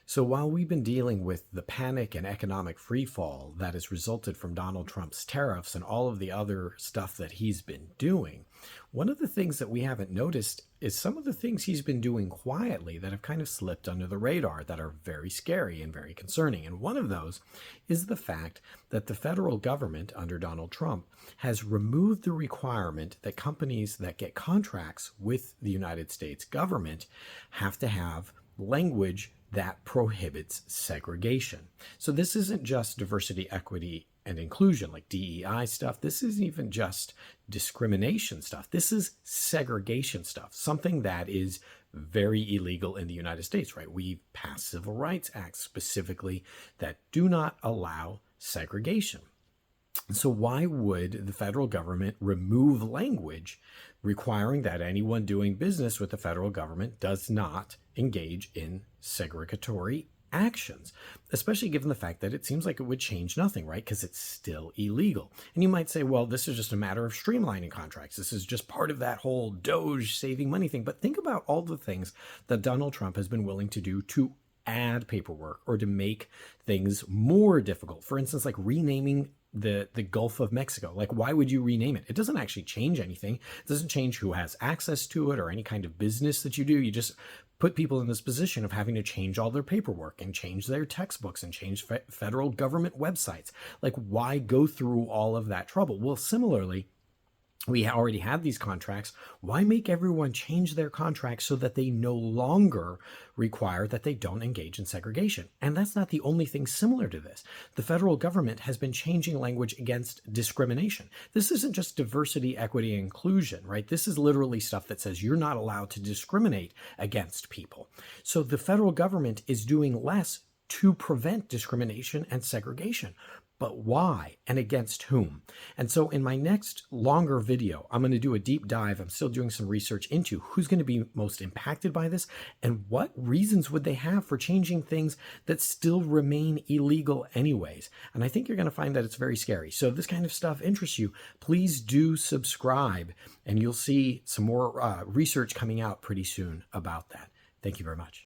So while we've been dealing with the panic and economic freefall that has resulted from Donald Trump's tariffs and all of the other stuff that he's been doing, one of the things that we haven't noticed is some of the things he's been doing quietly that have kind of slipped under the radar that are very scary and very concerning. And one of those is the fact that the federal government under Donald Trump has removed the requirement that companies that get contracts with the United States government have to have language that prohibits segregation. So this isn't just diversity, equity, and inclusion, like DEI stuff. This isn't even just discrimination stuff. This is segregation stuff, something that is very illegal in the United States, right? We've passed civil rights acts specifically that do not allow segregation. So why would the federal government remove language requiring that anyone doing business with the federal government does not engage in segregatory actions, especially given the fact that it seems like it would change nothing, right? Because it's still illegal. And you might say, well, this is just a matter of streamlining contracts. This is just part of that whole Doge saving money thing. But think about all the things that Donald Trump has been willing to do to add paperwork or to make things more difficult. For instance, like renaming the Gulf of Mexico. Like, why would you rename it? It doesn't actually change anything. It doesn't change who has access to it or any kind of business that you do. You just put people in this position of having to change all their paperwork and change their textbooks and change federal government websites. Like, why go through all of that trouble? Well, similarly, we already have these contracts. Why make everyone change their contracts so that they no longer require that they don't engage in segregation? And that's not the only thing similar to this. The federal government has been changing language against discrimination. This isn't just diversity, equity, and inclusion, right? This is literally stuff that says you're not allowed to discriminate against people. So the federal government is doing less to prevent discrimination and segregation. But why and against whom? And so in my next longer video, I'm going to do a deep dive. I'm still doing some research into who's going to be most impacted by this and what reasons would they have for changing things that still remain illegal anyways. And I think you're going to find that it's very scary. So if this kind of stuff interests you, please do subscribe and you'll see some more research coming out pretty soon about that. Thank you very much.